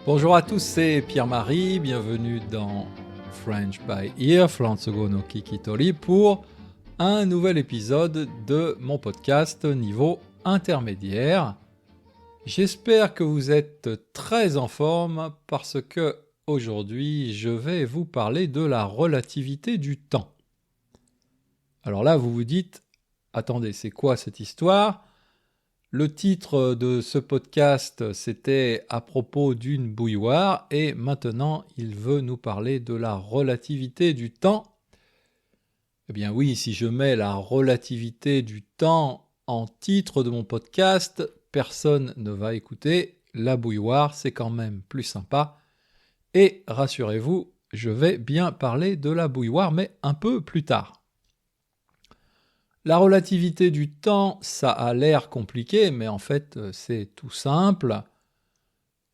Bonjour à tous, c'est Pierre-Marie, bienvenue dans French by Ear, Fransugo no Kikitori, pour un nouvel épisode de mon podcast niveau intermédiaire. J'espère que vous êtes très en forme parce que aujourd'hui je vais vous parler de la relativité du temps. Alors là vous vous dites, attendez, c'est quoi cette histoire ? Le titre de ce podcast, c'était à propos d'une bouilloire et maintenant il veut nous parler de la relativité du temps. Eh bien oui, si je mets la relativité du temps en titre de mon podcast, personne ne va écouter. La bouilloire, c'est quand même plus sympa. Et rassurez-vous, je vais bien parler de la bouilloire, mais un peu plus tard. La relativité du temps, ça a l'air compliqué, mais en fait, c'est tout simple.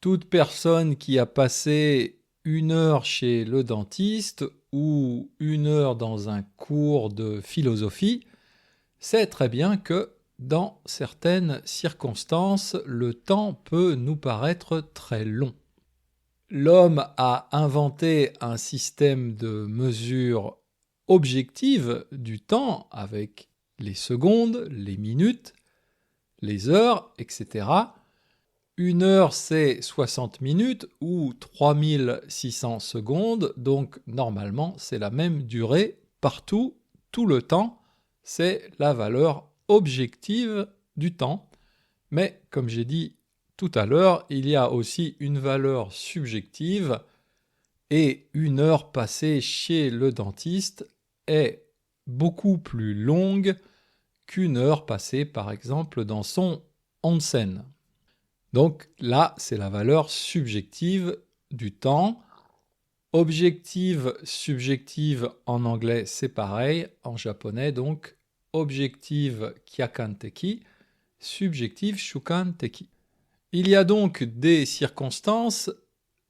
Toute personne qui a passé 1 heure chez le dentiste ou 1 heure dans un cours de philosophie sait très bien que dans certaines circonstances, le temps peut nous paraître très long. L'homme a inventé un système de mesure objective du temps avec les secondes, les minutes, les heures, etc. 1 heure, c'est 60 minutes ou 3600 secondes, donc normalement, c'est la même durée partout, tout le temps. C'est la valeur objective du temps. Mais, comme j'ai dit tout à l'heure, il y a aussi une valeur subjective et 1 heure passée chez le dentiste est beaucoup plus longue qu'1 heure passée par exemple dans son onsen. Donc là, c'est la valeur subjective du temps. Objective, subjective en anglais, c'est pareil. En japonais, donc, objective kyakanteki, subjective shukanteki. Il y a donc des circonstances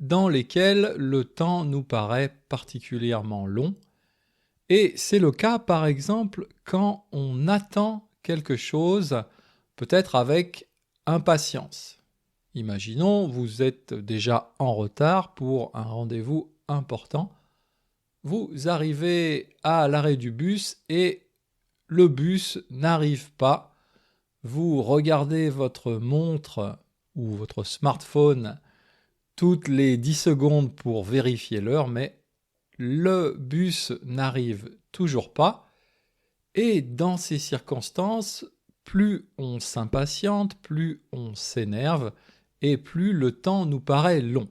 dans lesquelles le temps nous paraît particulièrement long. Et c'est le cas, par exemple, quand on attend quelque chose, peut-être avec impatience. Imaginons, vous êtes déjà en retard pour un rendez-vous important. Vous arrivez à l'arrêt du bus et le bus n'arrive pas. Vous regardez votre montre ou votre smartphone toutes les 10 secondes pour vérifier l'heure, mais le bus n'arrive toujours pas. Et dans ces circonstances, plus on s'impatiente, plus on s'énerve, et plus le temps nous paraît long.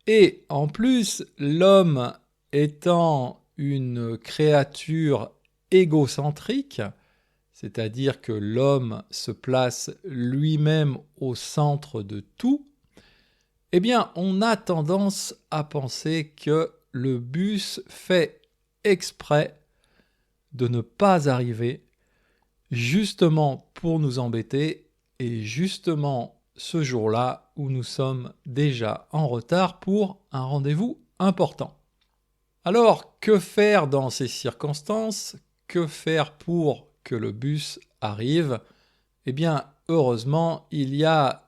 Et en plus, l'homme étant une créature égocentrique, c'est-à-dire que l'homme se place lui-même au centre de tout, eh bien, on a tendance à penser que le bus fait exprès de ne pas arriver justement pour nous embêter et justement ce jour-là où nous sommes déjà en retard pour un rendez-vous important. Alors, que faire dans ces circonstances ? Que faire pour que le bus arrive ? Eh bien, heureusement, il y a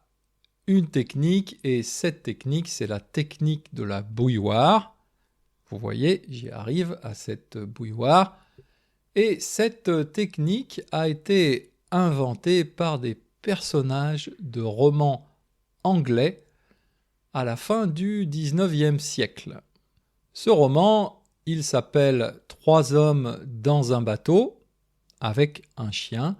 une technique, et cette technique, c'est la technique de la bouilloire. Vous voyez, j'y arrive à cette bouilloire. Et cette technique a été inventée par des personnages de romans anglais à la fin du XIXe siècle. Ce roman, il s'appelle « 3 hommes dans un bateau » avec un chien.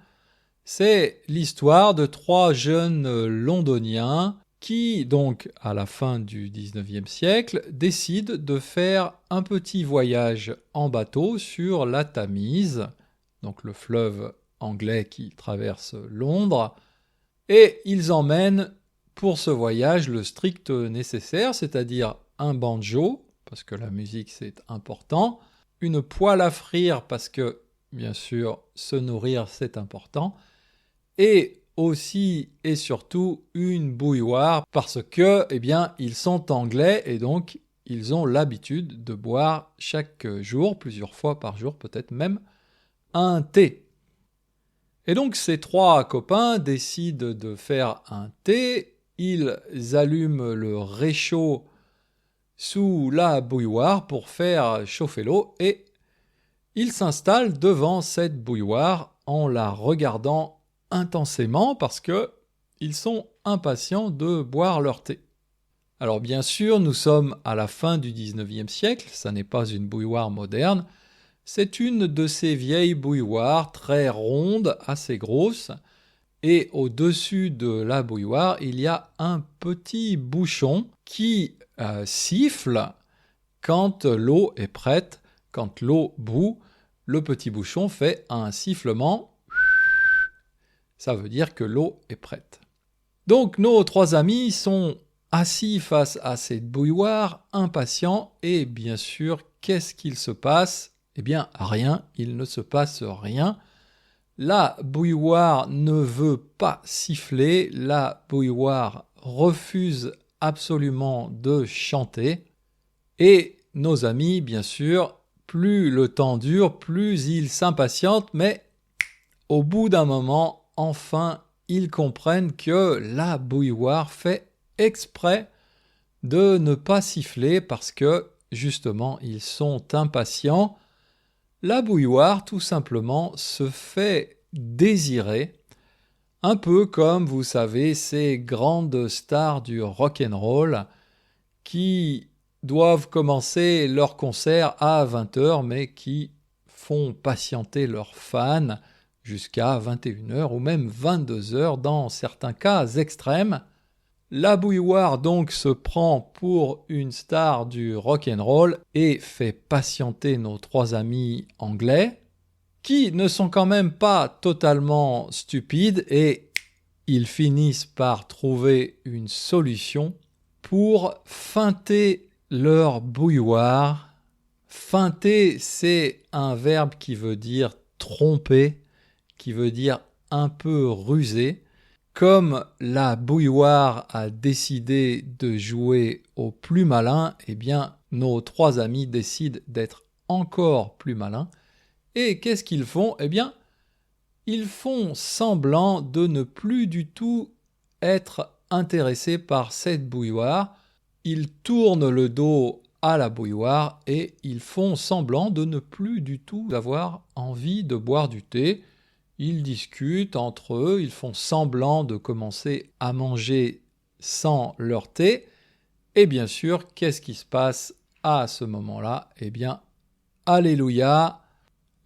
C'est l'histoire de 3 jeunes londoniens qui, donc, à la fin du XIXe siècle, décident de faire un petit voyage en bateau sur la Tamise, donc le fleuve anglais qui traverse Londres, et ils emmènent pour ce voyage le strict nécessaire, c'est-à-dire un banjo, parce que la musique c'est important, une poêle à frire parce que, bien sûr, se nourrir c'est important, et aussi et surtout une bouilloire parce que, eh bien, ils sont anglais et donc ils ont l'habitude de boire chaque jour, plusieurs fois par jour, peut-être même un thé. Et donc ces 3 copains décident de faire un thé ils allument le réchaud sous la bouilloire pour faire chauffer l'eau et ils s'installent devant cette bouilloire en la regardant intensément parce qu'ils sont impatients de boire leur thé. Alors bien sûr, nous sommes à la fin du 19e siècle, ça n'est pas une bouilloire moderne, c'est une de ces vieilles bouilloires très rondes, assez grosses, et au-dessus de la bouilloire, il y a un petit bouchon qui siffle quand l'eau est prête, quand l'eau bout, le petit bouchon fait un sifflement, ça veut dire que l'eau est prête. Donc nos trois amis sont assis face à cette bouilloire, impatients, et bien sûr, qu'est-ce qu'il se passe ? Eh bien, rien, il ne se passe rien. La bouilloire ne veut pas siffler, la bouilloire refuse absolument de chanter, et nos amis, bien sûr, plus le temps dure, plus ils s'impatientent, mais au bout d'un moment, enfin, ils comprennent que la bouilloire fait exprès de ne pas siffler parce que, justement, ils sont impatients. La bouilloire, tout simplement, se fait désirer, un peu comme, vous savez, ces grandes stars du rock'n'roll qui doivent commencer leur concert à 20h, mais qui font patienter leurs fans jusqu'à 21h ou même 22h dans certains cas extrêmes. La bouilloire donc se prend pour une star du rock'n'roll et fait patienter nos trois amis anglais, qui ne sont quand même pas totalement stupides et ils finissent par trouver une solution pour feinter leur bouilloire. Feinter, c'est un verbe qui veut dire tromper, qui veut dire un peu ruser. Comme la bouilloire a décidé de jouer au plus malin, eh bien, nos trois amis décident d'être encore plus malins. Et qu'est-ce qu'ils font ? Eh bien, ils font semblant de ne plus du tout être intéressés par cette bouilloire. Ils tournent le dos à la bouilloire et ils font semblant de ne plus du tout avoir envie de boire du thé. Ils discutent entre eux, ils font semblant de commencer à manger sans leur thé. Et bien sûr, qu'est-ce qui se passe à ce moment-là ? Eh bien, alléluia,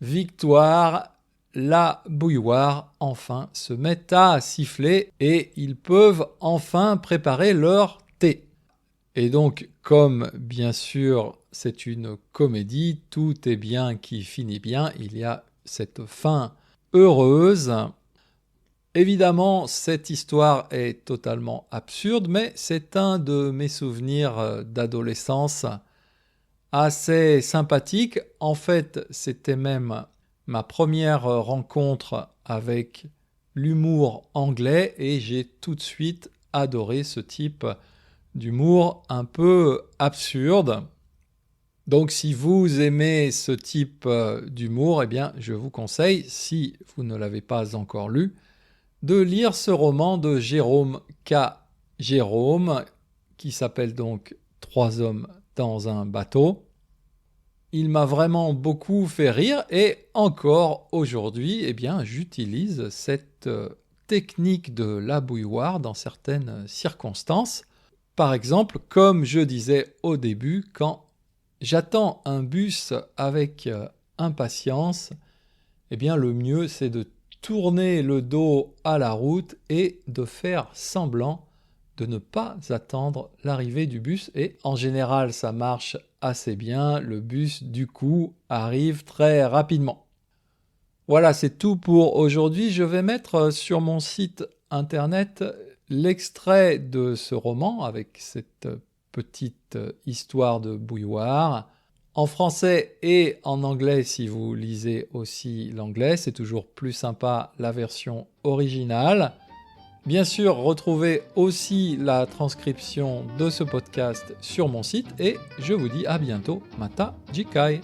victoire, la bouilloire enfin se met à siffler et ils peuvent enfin préparer leur thé. Et donc, comme bien sûr c'est une comédie, tout est bien qui finit bien, il y a cette fin heureuse. Évidemment, cette histoire est totalement absurde, mais c'est un de mes souvenirs d'adolescence assez sympathique. En fait, c'était même ma première rencontre avec l'humour anglais et j'ai tout de suite adoré ce type d'humour un peu absurde. Donc si vous aimez ce type d'humour, eh bien je vous conseille, si vous ne l'avez pas encore lu, de lire ce roman de Jérôme K. Jérôme, qui s'appelle donc « 3 hommes dans un bateau ». Il m'a vraiment beaucoup fait rire et encore aujourd'hui, eh bien j'utilise cette technique de la bouilloire dans certaines circonstances. Par exemple, comme je disais au début, quand j'attends un bus avec impatience, eh bien le mieux c'est de tourner le dos à la route et de faire semblant de ne pas attendre l'arrivée du bus. Et en général, ça marche assez bien. Le bus, du coup, arrive très rapidement. Voilà, c'est tout pour aujourd'hui. Je vais mettre sur mon site internet l'extrait de ce roman avec cette petite histoire de bouilloire. En français et en anglais, si vous lisez aussi l'anglais, c'est toujours plus sympa la version originale. Bien sûr, retrouvez aussi la transcription de ce podcast sur mon site et je vous dis à bientôt. Mata Jikai.